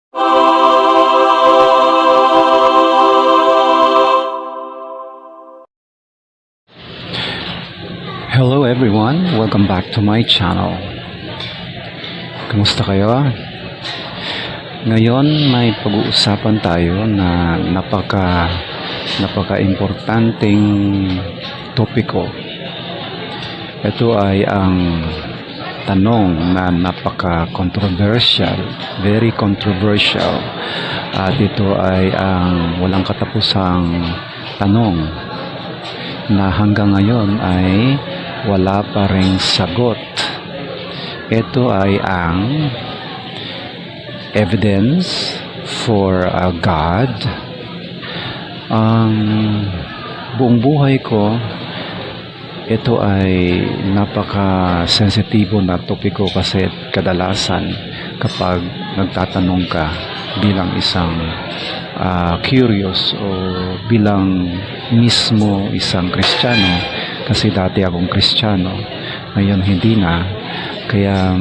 Hello everyone, welcome back to my channel. Kumusta kayo? Ngayon may pag-uusapan tayo na napaka-importanting topiko. Ito ay ang tanong na napaka-controversial, very controversial, at ito ay ang walang katapusang tanong na hanggang ngayon ay wala pa ring sagot. Ito ay ang evidence for a God. Ang buong buhay ko, ito ay napaka-sensitibo na topiko kasi kadalasan kapag nagtatanong ka bilang isang curious o bilang mismo isang Kristiyano, kasi dati akong Kristiyano, ngayon hindi na, kaya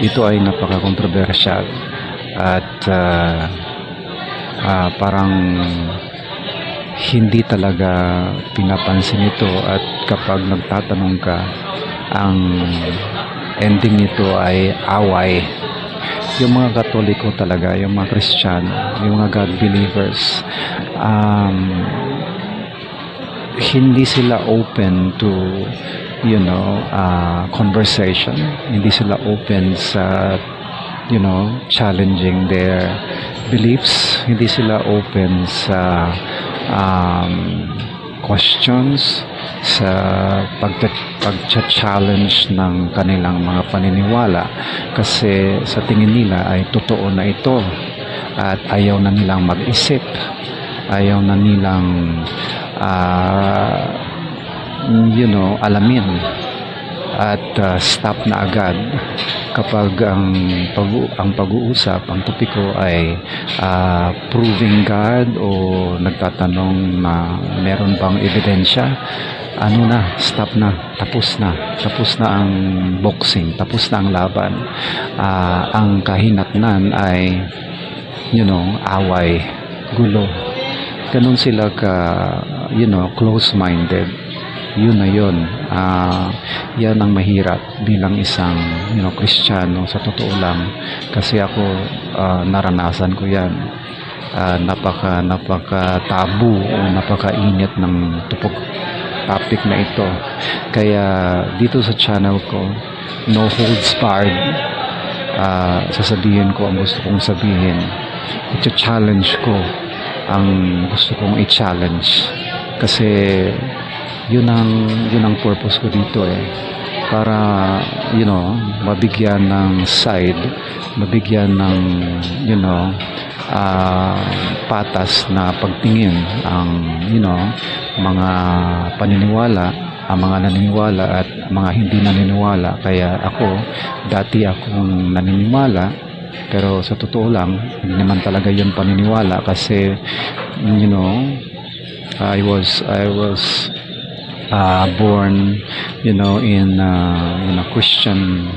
ito ay napaka-controversial at parang hindi talaga pinapansin ito, at kapag nagtatanong ka, ang ending nito ay away. Yung mga Katoliko talaga, yung mga Kristiyano, yung mga God believers, hindi sila open to conversation, hindi sila open sa challenging their beliefs, hindi sila open sa questions, sa pag-challenge ng kanilang mga paniniwala, kasi sa tingin nila ay totoo na ito at ayaw na nilang mag-isip, ayaw na nilang alamin at stop na agad kapag ang pag-uusap, ang topiko ay proving God o nagtatanong na meron bang ebidensya. Stop na, tapos na ang boxing, tapos na ang laban. Ang kahinatnan ay away, gulo. Ganun sila close-minded. Yun na yun. Yan ang mahirap bilang isang Kristiyano, sa totoo lang, kasi ako naranasan ko yan. Napaka tabu o napakainit ng topic na ito, kaya dito sa channel ko, no holds barred, sasabihin ko ang gusto kong sabihin, i-challenge ko ang gusto kong i-challenge, kasi yun ang purpose ko dito, para mabigyan ng side, mabigyan ng patas na pagtingin ang mga paniniwala, ang mga naniniwala at mga hindi naniniwala. Kaya ako, dati akong naniniwala, pero sa totoo lang hindi naman talaga yun paniniwala, kasi I was born in a Christian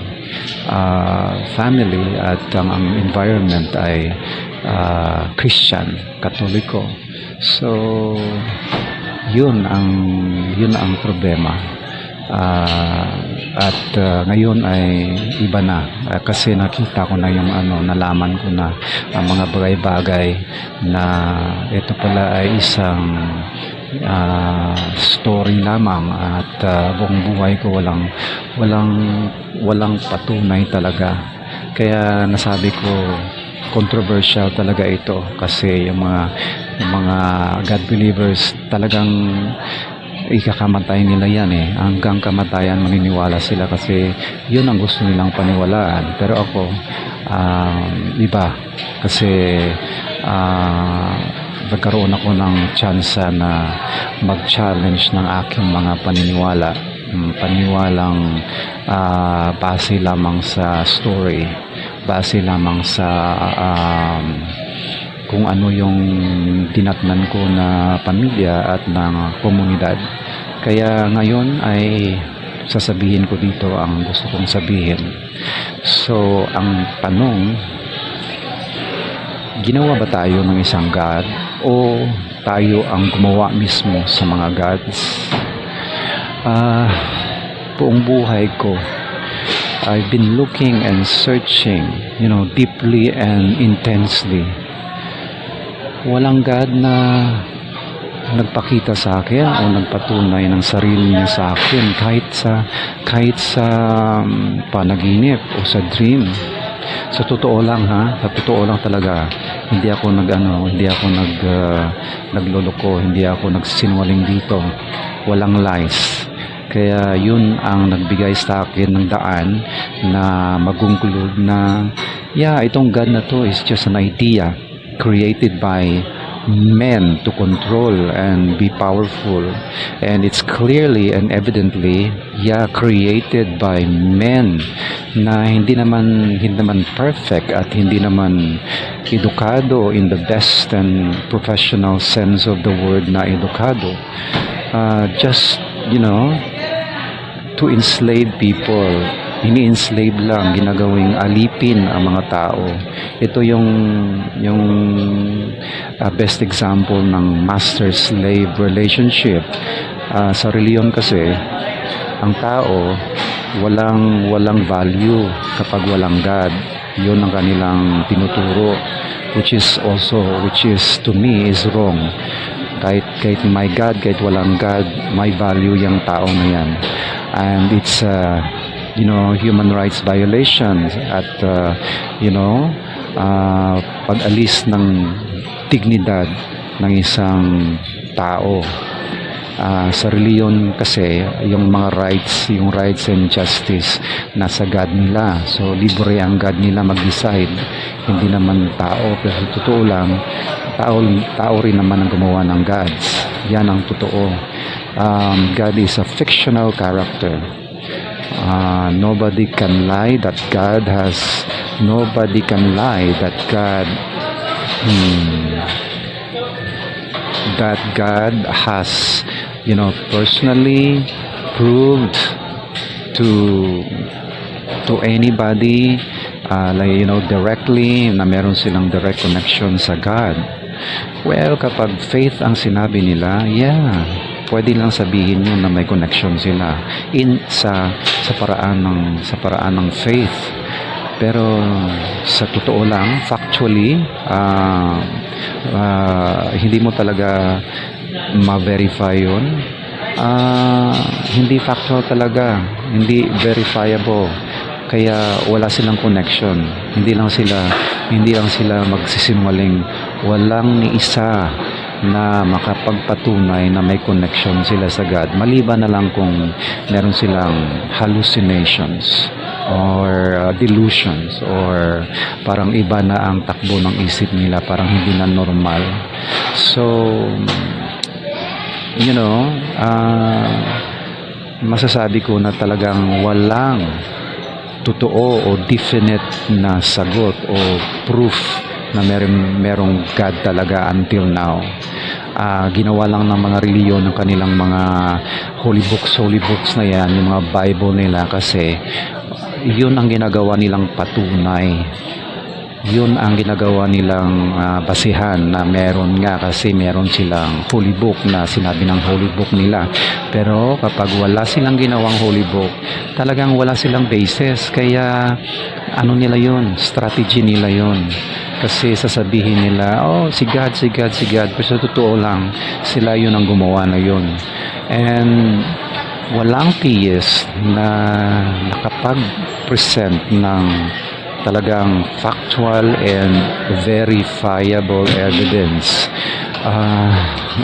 family, at ang environment ay Christian, Katoliko. So yun ang problema. At ngayon ay iba na, kasi nakita ko na nalaman ko na ang mga bagay-bagay na ito pala ay isang story lamang, at buong buhay ko walang patunay talaga. Kaya nasabi ko, controversial talaga ito, kasi yung mga God believers talagang ikakamatay nila yan, hanggang kamatayan maniniwala sila, kasi yun ang gusto nilang paniwalaan. Pero ako iba, kasi nagkaroon ako ng tsansa na mag-challenge ng aking mga paniniwalang base lamang sa story, base lamang sa kung ano yung dinatnan ko na pamilya at ng komunidad. Kaya ngayon ay sasabihin ko dito ang gusto kong sabihin. So ang tanong, Ginawa ba tayo ng isang God o tayo ang gumawa mismo sa mga gods? Ah, buong buhay ko, I've been looking and searching, deeply and intensely. Walang God na nagpakita sa akin o nagpatunay ng sarili niya sa akin kahit sa panaginip o sa dream. Sa totoo lang sa totoo lang talaga, hindi ako nagloloko, hindi ako nagsinungaling dito. Walang lies. Kaya yun ang nagbigay sa akin ng daan na magungkulod na itong God na to is just an idea created by men to control and be powerful, and it's clearly and evidently created by men na hindi naman perfect at hindi naman edukado in the best and professional sense of the word na edukado, just to enslave people. Ini-enslave lang, ginagawing alipin ang mga tao. Ito yung best example ng master-slave relationship. Sa reliyon kasi, ang tao walang value kapag walang God. Yun ang kanilang tinuturo, which is to me is wrong. Kahit may God, kahit walang God, may value yung tao na yan. And it's human rights violations at pag-alis ng dignidad ng isang tao. Sa reliyon kasi yung rights and justice nasa God nila, so libre ang God nila mag-decide, hindi naman tao. Pero totoo lang, tao rin naman ang gumawa ng gods. Yan ang totoo. God is a fictional character. Nobody can lie that God has personally proved to anybody, directly, na meron silang direct connection sa God. Well, kapag faith ang sinabi nila, pwede lang sabihin yun na may connection sila sa paraan ng faith. Pero sa totoo lang, factually, hindi mo talaga ma-verify yun. Hindi factual talaga, hindi verifiable. Kaya wala silang connection. Hindi lang sila magsisinungaling. Walang ni isa na makapagpatunay na may connection sila sa God, maliban na lang kung meron silang hallucinations or delusions, or parang iba na ang takbo ng isip nila, parang hindi na normal. So masasabi ko na talagang walang totoo o definite na sagot o proof na merong God talaga until now. Ginawa lang ng mga reliyon ng kanilang mga holy books na yan, yung mga Bible nila, kasi yun ang ginagawa nilang patunay. Yun ang ginagawa nilang basihan na meron nga, kasi meron silang holy book na sinabi ng holy book nila. Pero kapag wala silang ginawang holy book, talagang wala silang basis. Kaya nila yun, strategy nila yun. Kasi sasabihin nila, si God. Pero sa totoo lang, sila yun ang gumawa na yun. And walang theist na nakapag-present ng talagang factual and verifiable evidence.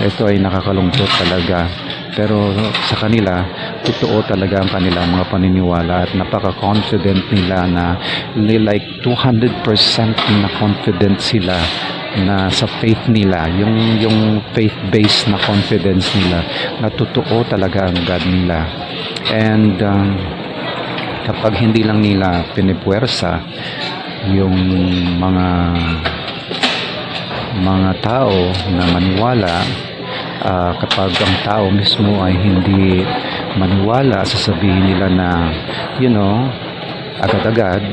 Ito ay nakakalungkot talaga. Pero sa kanila, totoo talaga ang kanilang mga paniniwala at napaka-confident nila na like 200% na confident sila na sa faith nila, yung faith-based na confidence nila na totoo talaga ang God nila. And kapag hindi lang nila pinipuwersa yung mga tao na maniwala, kapag ang tao mismo ay hindi maniwala, sasabihin nila na agad-agad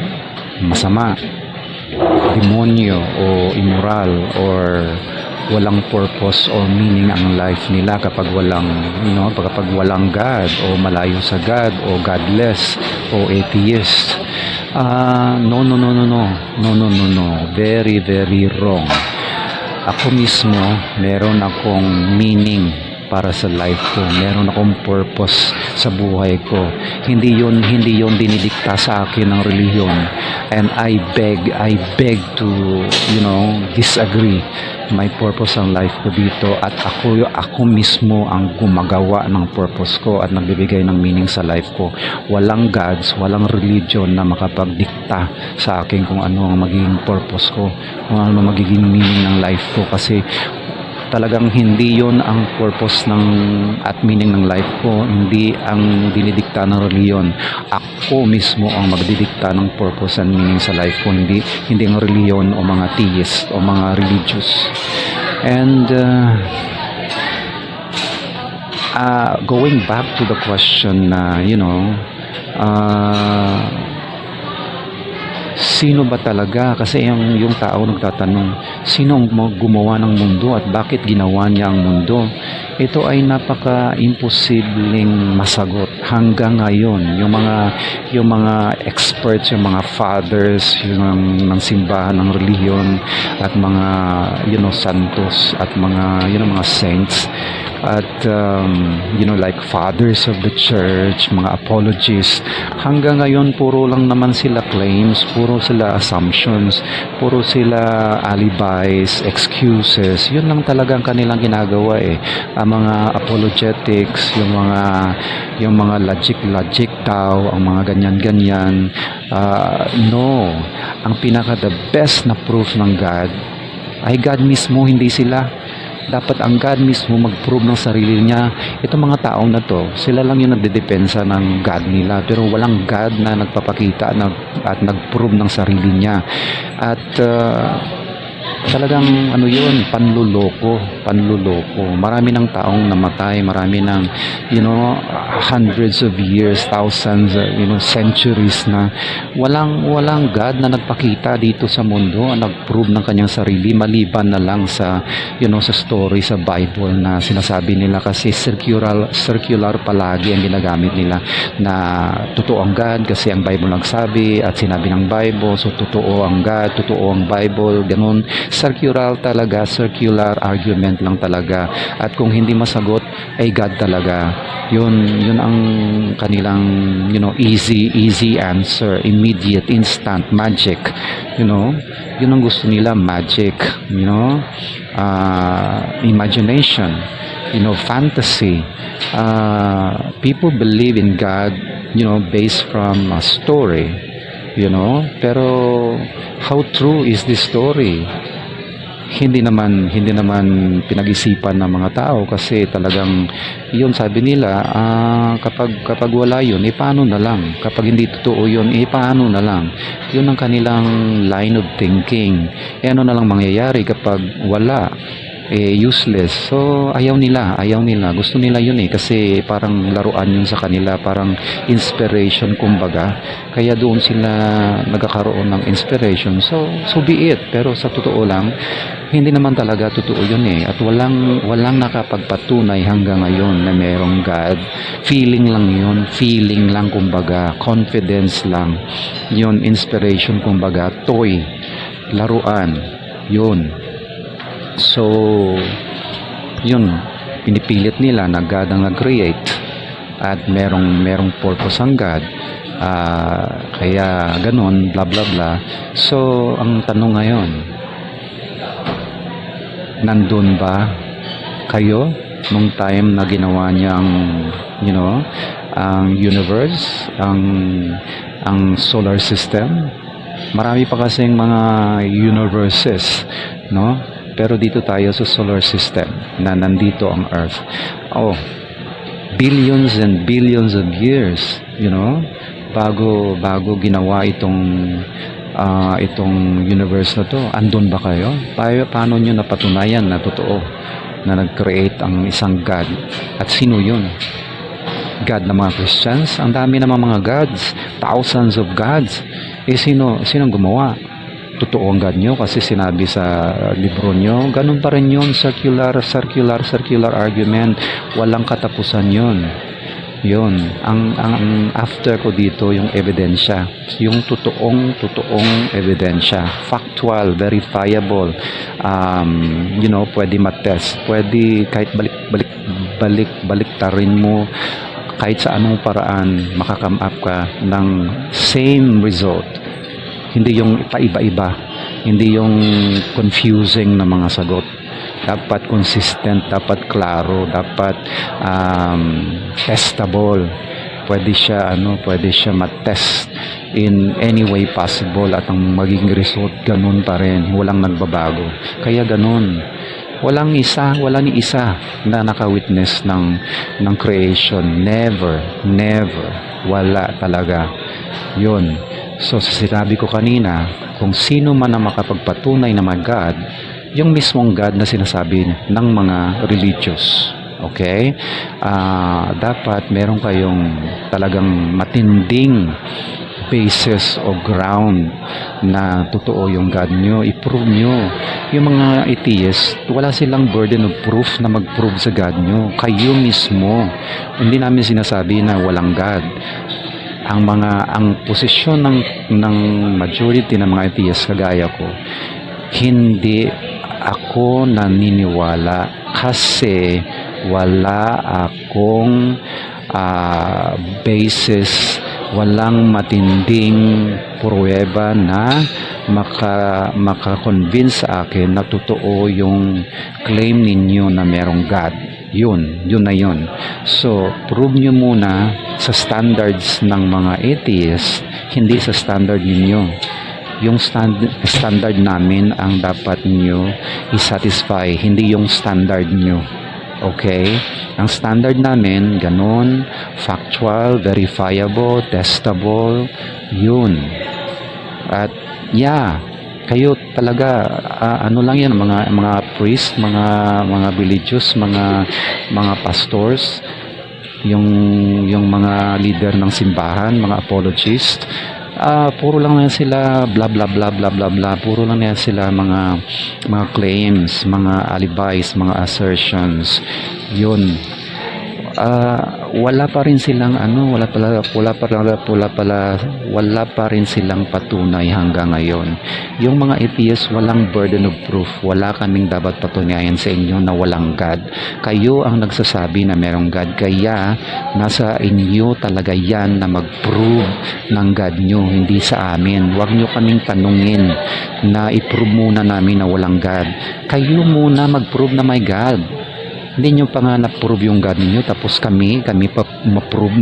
masama. demonyo o immoral or walang purpose or meaning ang life nila kapag walang kapag walang God o malayo sa God o godless o atheist. No, no, no, no, no, no, no, no, no, very, very wrong. Ako mismo, meron akong meaning para sa life ko. Meron akong purpose sa buhay ko. Hindi yon dinidikta sa akin ng relihiyon. And I beg to, disagree. May purpose ang life ko dito at ako mismo ang gumagawa ng purpose ko at nagbibigay ng meaning sa life ko. Walang gods, walang religion na makapagdikta sa akin kung ano ang magiging purpose ko, kung ano magiging meaning ng life ko, kasi talagang hindi yon ang purpose at meaning ng life ko. Hindi ang dinidikta ng reliyon. Ako mismo ang magdidikta ng purpose and meaning sa life ko, hindi ang reliyon o mga theist o mga religious. And going back to the question na sino ba talaga? Kasi yung tao nagtatanong, sino ang gumawa ng mundo at bakit ginawa niya ang mundo? Ito ay napaka-imposibleng masagot hanggang ngayon. Yung mga experts, yung mga fathers, ng simbahan ng relihiyon at mga santos at mga saints at like fathers of the church, mga apologists, hanggang ngayon puro lang naman sila claims, puro sila assumptions, puro sila alibis, excuses. Yun lang talaga ang kanilang ginagawa ang mga apologetics, yung mga logic daw, ang mga ganyan. No, ang pinaka the best na proof ng God ay God mismo, hindi sila. Dapat ang God mismo mag-prove ng sarili niya. Itong mga taong na to, sila lang yung nagdedepensa ng God nila, pero walang God na nagpapakita at nag-prove ng sarili niya. At talagang panluloko. Marami ng taong namatay, marami ng hundreds of years, thousands, centuries na walang God na nagpakita dito sa mundo, nag-prove ng kanyang sarili, maliban na lang sa sa story sa Bible na sinasabi nila, kasi circular palagi ang ginagamit nila na totoo ang God kasi ang Bible nagsabi at sinabi ng Bible, so totoo ang God, totoo ang Bible, ganun. Circular argument lang talaga. At kung hindi masagot ay God talaga. Yun ang kanilang easy answer, immediate, instant, magic. Yun ang gusto nila, magic, imagination, fantasy. People believe in God, based from a story, pero how true is this story? Hindi naman pinag-isipan ng mga tao, kasi talagang yun, sabi nila, kapag wala yun, paano na lang? Kapag hindi totoo yun, paano na lang? Yun ang kanilang line of thinking. Ano na lang mangyayari kapag wala? Useless. So ayaw nila, gusto nila yun kasi parang laruan yun sa kanila, parang inspiration kumbaga, kaya doon sila nagkakaroon ng inspiration. So be it, pero sa totoo lang hindi naman talaga totoo yun at walang nakapagpatunay hanggang ngayon na merong God. Feeling lang kumbaga, confidence lang yun, inspiration kumbaga, toy, laruan yun. So, yun, pinipilit nila na God ang nag-create at merong purpose ang God. Kaya ganun, bla bla bla. So, ang tanong ngayon, nandun ba kayo nung time na ginawa niya ang universe, ang solar system? Marami pa kasing mga universes, pero dito tayo sa solar system na nandito ang Earth. Billions and billions of years, bago ginawa itong universe na to. Andun ba kayo? Paano nyo napatunayan na totoo na nag-create ang isang God? At sino yun? God ng mga Christians? Ang dami naman mga gods, thousands of gods. Sinong gumawa? totoo ang God nyo kasi sinabi sa libro nyo, ganun pa rin yun, circular argument, walang katapusan yun. Yun, ang after ko dito yung ebidensya, yung totoong ebidensya, factual, verifiable, pwede matest, pwede kahit balik tarin mo, kahit sa anong paraan makakam up ka ng same result. Hindi yung paiba-iba, hindi yung confusing na mga sagot. Dapat consistent, dapat klaro, dapat testable. Pwede siya matest in any way possible at ang magiging result ganun pa rin, walang nagbabago. Kaya ganun. Wala ni isa na naka-witness ng creation. Never. Wala talaga. Yun. So, sinabi ko kanina, kung sino man ang makapagpatunay na mga God, yung mismong God na sinasabi ng mga religious. Okay? Dapat meron kayong talagang matinding basis o ground na totoo yung God nyo, i-prove nyo. Yung mga atheists, wala silang burden of proof na mag-prove sa God nyo. Kayo mismo. Hindi namin sinasabi na walang God. Ang posisyon ng majority ng mga atheists kagaya ko, hindi ako naniniwala kasi wala akong basis, walang matinding pruweba na maka-convince sa akin na totoo yung claim ninyo na merong God. Yun na yun. So, prove nyo muna sa standards ng mga atheists, hindi sa standard ninyo. Yung standard namin ang dapat nyo i-satisfy, hindi yung standard nyo. Okay? Ang standard namin, ganun, factual, verifiable, testable, yun. At kayo talaga lang yan, mga priest, mga religious, mga pastors, yung mga leader ng simbahan, mga apologists, puro lang yan sila bla bla bla bla bla bla, puro lang yan sila mga claims, mga alibis, mga assertions. Yun, wala pa rin silang wala pa rin silang patunay hanggang ngayon. Yung mga atheists, walang burden of proof. Wala kaming dapat patunayan sa inyo na walang God. Kayo ang nagsasabi na merong God, kaya nasa inyo talaga yan na mag-prove ng God nyo, hindi sa amin. Huwag nyo kaming tanungin na i-prove muna namin na walang God. Kayo muna mag-prove na may God. Hindi nyo pa nga na-prove yung God ninyo, tapos kami pa ma-prove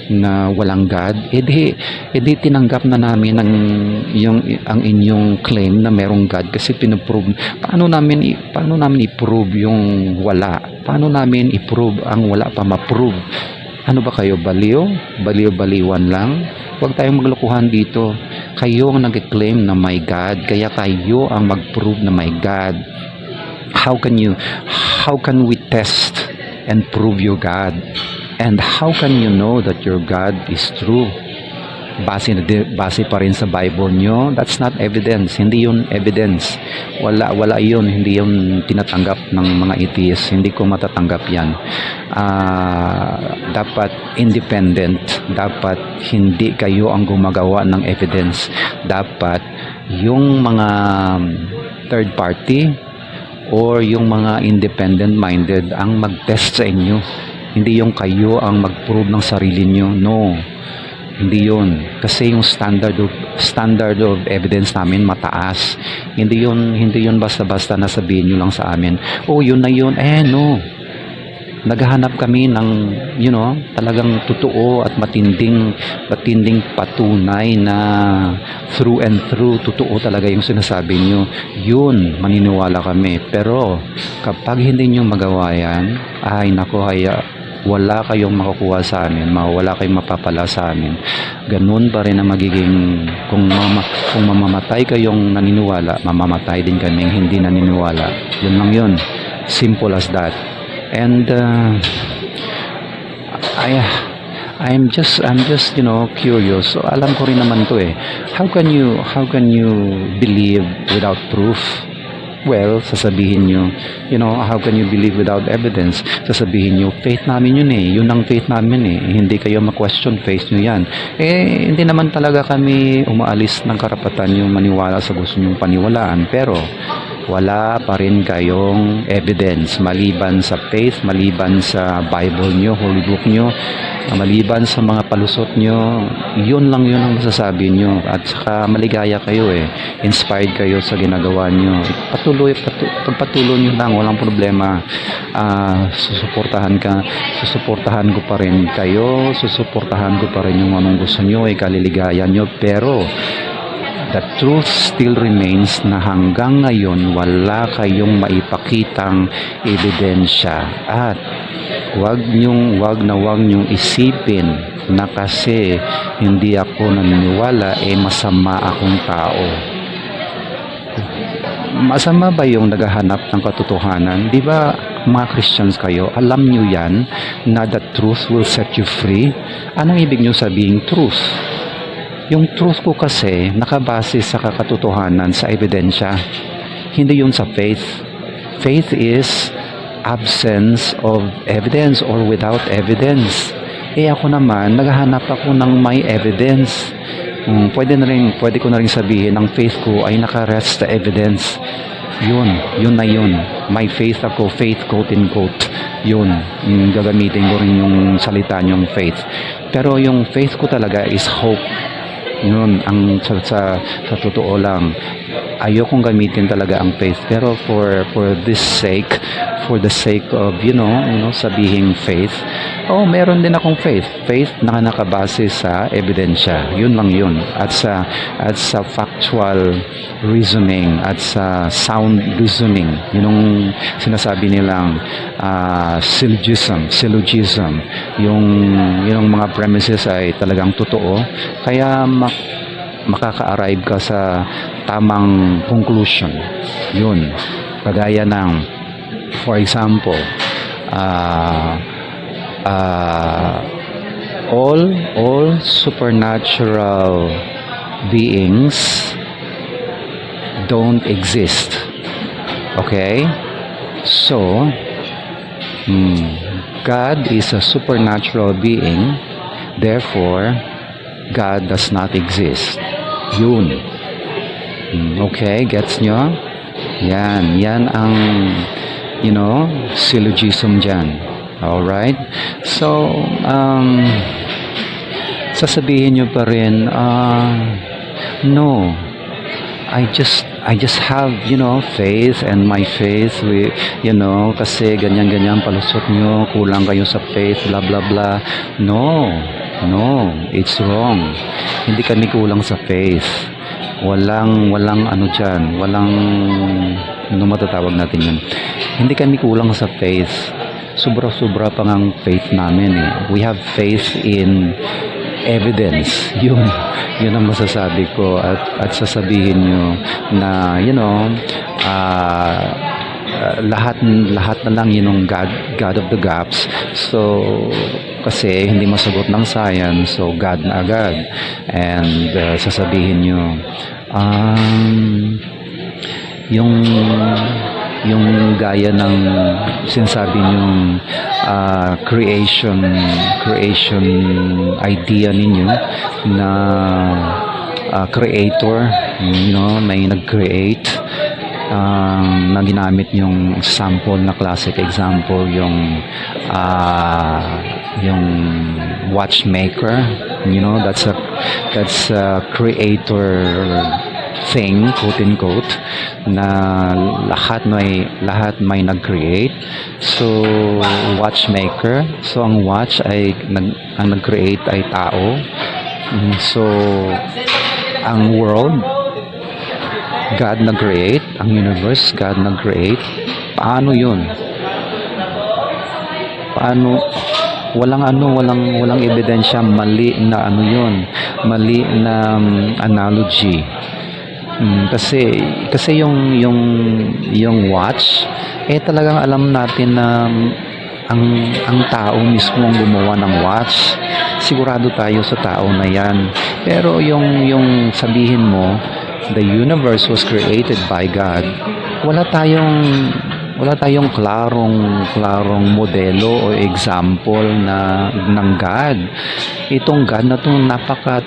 na walang God. Edi tinanggap na namin ang inyong claim na merong God kasi pinaprove. Paano namin i-prove yung wala? Paano namin i-prove ang wala pa ma-prove? Ano ba kayo, baliwan lang? Huwag tayong maglokohan dito. Kayo ang nag-claim na may God, kaya kayo ang mag-prove na may God. How can we test and prove your God? And how can you know that your God is true? Base pa rin sa Bible nyo, that's not evidence. Hindi yun evidence. Wala yun. Hindi yun tinatanggap ng mga atheists. Hindi ko matatanggap yan. Dapat independent. Dapat hindi kayo ang gumagawa ng evidence. Dapat yung mga third party or yung mga independent-minded ang mag-test sa inyo. Hindi yung kayo ang mag-prove ng sarili nyo. No. Hindi yun. Kasi yung standard of evidence namin mataas. Hindi yun basta-basta na sabihin nyo lang sa amin, yun na yun. No. Naghahanap kami ng talagang totoo at matinding patunay na through and through totoo talaga yung sinasabi nyo. Yun, maniniwala kami. Pero kapag hindi nyo magawa yan, wala kayong makukuha sa amin, wala kayong mapapala sa amin. Ganun pa rin ang magiging, kung mamamatay kayong naniniwala, mamamatay din kaming hindi naniniwala. Yun lang yun. Simple as that. And I'm just curious. So, alam ko rin naman to eh. How can you believe without proof? Well, sasabihin nyo, how can you believe without evidence? Sasabihin nyo, faith namin yun eh. Yun ang faith namin eh. Hindi kayo ma-question faith nyo yan. Hindi naman talaga kami umaalis ng karapatan yung maniwala sa gusto nyong paniwalaan. Pero, wala pa rin kayong evidence maliban sa faith, maliban sa Bible nyo, Holy Book nyo, maliban sa mga palusot nyo. Yun lang yun ang masasabi nyo. At saka maligaya kayo eh. Inspired kayo sa ginagawa nyo. Pagpatuloy nyo lang, walang problema. Susuportahan ko pa rin kayo, susuportahan ko pa rin yung anong gusto nyo, kaliligaya nyo. Pero the truth still remains na hanggang ngayon wala kayong maipakitang ebidensya. At wag nyong isipin na kasi hindi ako naniniwala masama akong tao. Masama ba yung naghahanap ng katotohanan? Di ba mga Christians kayo, alam nyo yan na the truth will set you free? Anong ibig nyo sabihin truth? Yung truth ko kasi nakabase sa katotohanan, sa ebidensya. Hindi yun sa faith. Faith is absence of evidence or without evidence. Ako naman, naghahanap ako ng may evidence. Pwede ko na rin sabihin, ang faith ko ay nakarest sa evidence. Yun na yun. My faith ako, faith quote in quote. Yun, gagamitin ko rin yung salita niyong faith. Pero yung faith ko talaga is hope. Yun, sa totoo lang, ayokong gamitin talaga ang faith. Pero for the sake of, sabihing faith, meron din akong faith. Faith na nakabase sa ebidensya. Yun lang yun. At sa factual reasoning, at sa sound reasoning. Yun ang sinasabi nilang syllogism. Yung mga premises ay talagang totoo. Kaya makaka-arrive ka sa tamang conclusion. Yun. Kagaya ng, for example, all supernatural beings don't exist. Okay? So, God is a supernatural being, therefore, God does not exist. Yun. Okay, gets nyo? Yan ang, syllogism dyan. Alright? So, sasabihin nyo pa rin, no, I just have, faith, and my faith, kasi ganyan-ganyan palusot nyo, kulang kayo sa faith, blah, blah, blah. No, it's wrong. Hindi kami kulang sa faith. Walang dyan, matatawag natin yun. Hindi kami kulang sa faith. Sobra-sobra pa ang faith namin eh. We have faith in evidence. Yun ang masasabi ko, at sasabihin nyo na lahat na lang yung God of the gaps. So kasi hindi masagot ng science, so God na agad. And sasabihin nyo yung gaya ng sinasabi nyong creation idea ninyo na creator, may nag-create, na ginamit yung sample na classic example, yung watchmaker, that's a creator thing, quote in quote, na lahat may nag-create. So watchmaker, so ang watch ay ang nag-create ay tao. So ang world, God nag-create, ang universe, God nag-create. Paano yun? Paano? Walang ebidensya, mali na mali na analogy. Kasi yung watch, talagang alam natin na ang tao mismo ang gumawa ng watch. Sigurado tayo sa tao na yan. Pero yung sabihin mo, the universe was created by God, wala tayong klarong modelo o example na ng God. Itong God na to napaka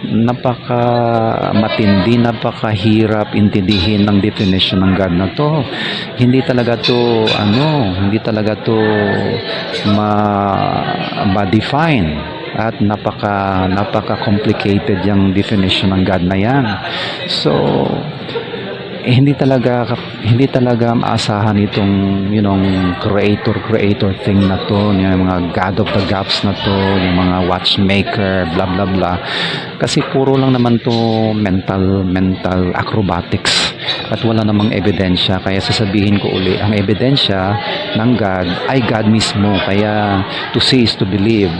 matindi, napakahirap intindihin ng definition ng God na to. Hindi talaga to ma-define, at napaka complicated yung definition ng God na yan. So hindi talaga maasahan itong creator thing na to, yung mga God of the gaps na to, yung mga watchmaker, blah blah blah, kasi puro lang naman to mental acrobatics at wala namang ebidensya. Kaya sasabihin ko uli, ang ebidensya ng God ay God mismo. Kaya to see is to believe.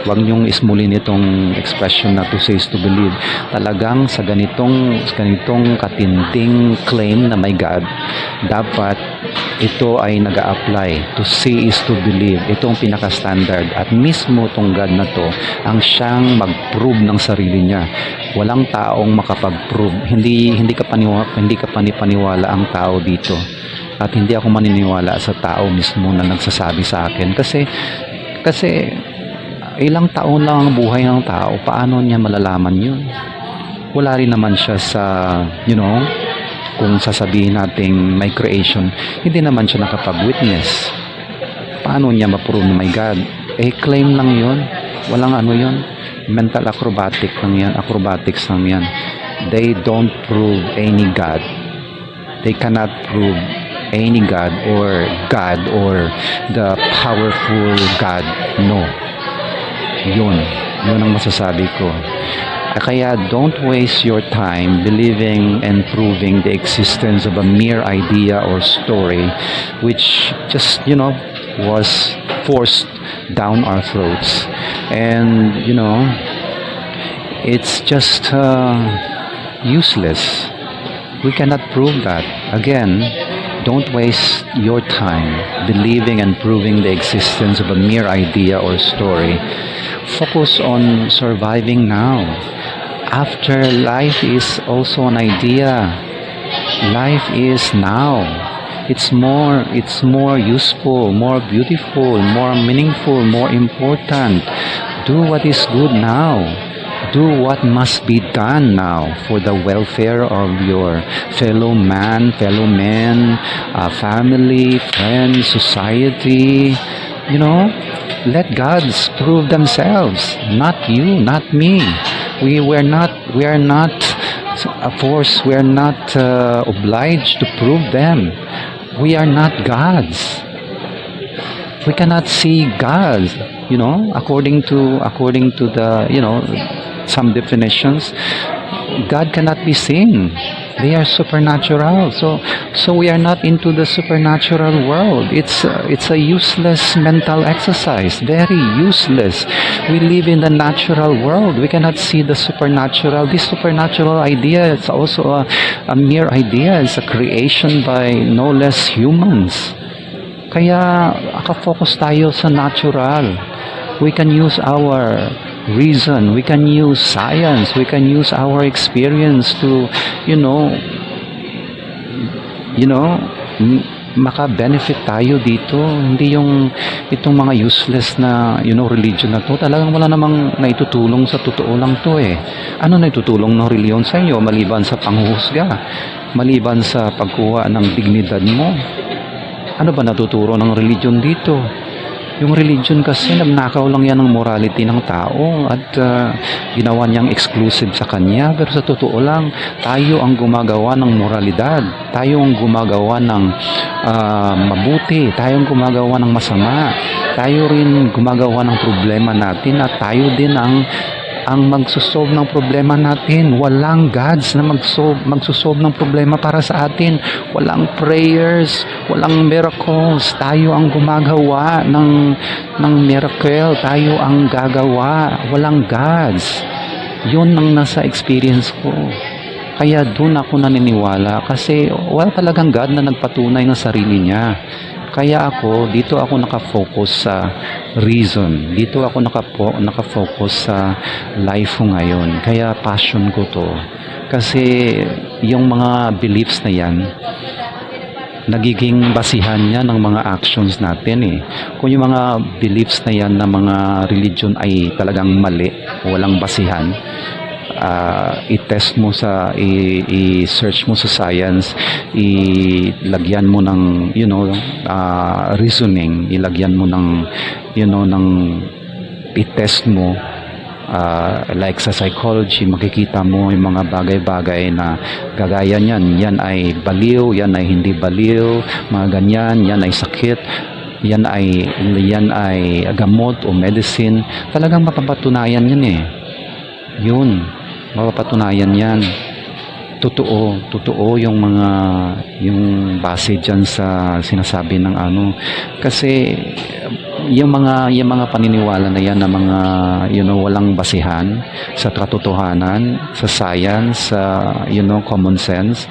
Huwag niyong ismulin itong expression na to say is to believe. Talagang sa ganitong katinding claim na may God, dapat ito ay nag-a-apply. To see is to believe. Ito ang pinaka-standard. At mismo itong God na to ang siyang mag-prove ng sarili niya. Walang taong makapag-prove. Hindi ka panipaniwala ang tao dito. At hindi ako maniniwala sa tao mismo na nagsasabi sa akin. Kasi ilang taon lang ang buhay ng tao, paano niya malalaman yun? Wala rin naman siya sa, kung sasabihin nating may creation, hindi naman siya nakapag-witness. Paano niya ma-prove na may God? Claim lang yun. Walang yun. Mental acrobatics lang yan. They don't prove any God. They cannot prove any God or the powerful God. No. Yun ang masasabi ko. Kaya don't waste your time believing and proving the existence of a mere idea or story which just was forced down our throats. And it's just useless. We cannot prove that. Again, don't waste your time believing and proving the existence of a mere idea or story. Focus on surviving now. After, life is also an idea. Life is now. It's more useful, more beautiful, more meaningful, more important. Do what is good now. Do what must be done now for the welfare of your fellow men, family, friends, society. Let gods prove themselves, not you, not me. We are not a force. We are not obliged to prove them. We are not gods. We cannot see God. According to the some definitions, God cannot be seen. They are supernatural. So we are not into the supernatural world. It's a useless mental exercise. Very useless. We live in the natural world. We cannot see the supernatural. This supernatural idea is also a mere idea. It's a creation by no less humans. Kaya focus tayo sa natural. We can use our reason, we can use science, we can use our experience to maka-benefit tayo dito. Hindi itong mga useless na religion na to, talagang wala namang naitutulong. Sa totoo lang to ano naitutulong ng reliyon sa inyo maliban sa panghuhusga, maliban sa pagkuha ng dignidad mo? Ano ba natuturo ng religion dito? Yung religion kasi nagnakaw lang yan ng morality ng tao at ginawa niyang exclusive sa kanya. Pero sa totoo lang, tayo ang gumagawa ng moralidad. Tayo ang gumagawa ng mabuti. Tayo ang gumagawa ng masama. Tayo rin gumagawa ng problema natin at tayo din ang magsusolve ng problema natin. Walang gods na magsusolve ng problema para sa atin. Walang prayers, walang miracles. Tayo ang gumagawa ng miracle. Tayo ang gagawa. Walang gods. Yun ang nasa experience ko. Kaya doon ako naniniwala kasi wala talagang God na nagpatunay ng sarili niya. Kaya dito ako nakafocus sa reason. Dito ako nakafocus sa life ko ngayon. Kaya passion ko to. Kasi yung mga beliefs na yan, nagiging basihan niya ng mga actions natin eh. Kung yung mga beliefs na yan na mga religion ay talagang mali, walang basihan, i-test mo i-search mo sa science, ilagyan mo ng reasoning, ilagyan mo ng ng i-test mo, like sa psychology, makikita mo yung mga bagay-bagay na gagaya niyan, yan ay baliw, yan ay hindi baliw, mga ganyan, yan ay sakit, yan ay gamot o medicine. Talagang mapapatunayan yan eh. Yun, mapapatunayan yan. Totoo yung base dyan sa sinasabi ng kasi yung mga paniniwala na yan na mga walang basihan sa katotohanan, sa science, sa common sense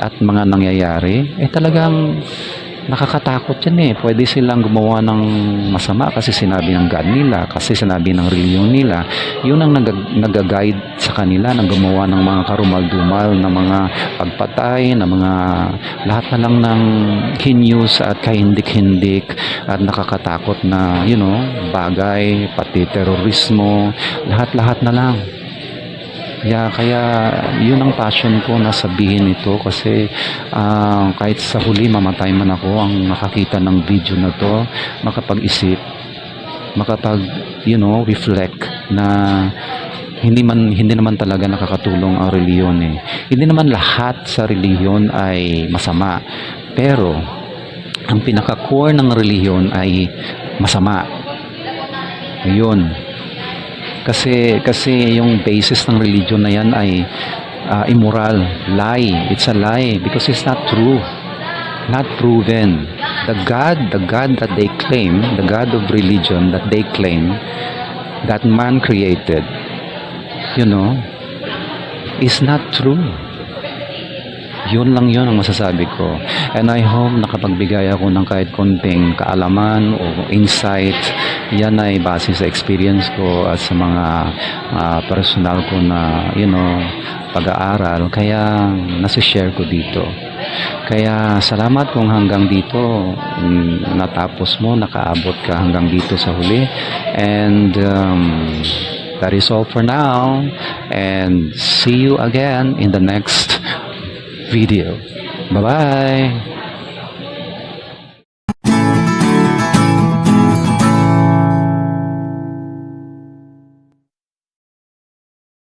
at mga nangyayari talagang nakakatakot yan eh. Pwede silang gumawa ng masama kasi sinabi ng God nila, kasi sinabi ng reliyon nila. Yun ang nag-guide sa kanila na gumawa ng mga karumal-dumal, na mga pagpatay, na mga lahat na lang ng heinous at kahindik-hindik at nakakatakot na bagay, pati terorismo, lahat-lahat na lang. Kaya yun ang passion ko na sabihin ito kasi kahit sa huli mamatay man ako, ang nakakita ng video na to, makapag-isip, reflect na hindi naman talaga nakakatulong ang reliyon eh. Hindi naman lahat sa reliyon ay masama, pero ang pinaka-core ng reliyon ay masama. Ayun. Kasi yung basis ng religion na yan ay immoral, lie. It's a lie because it's not true, not proven. The God that they claim, the God of religion that they claim, that man created, is not true. Yun lang yun ang masasabi ko. And I hope nakapagbigay ako ng kahit konting kaalaman o insight. Yan ay base sa experience ko at sa mga personal ko na pag-aaral. Kaya nasi-share ko dito. Kaya salamat kung hanggang dito natapos mo, nakaabot ka hanggang dito sa huli. And that is all for now. And see you again in the next video. Bye-bye!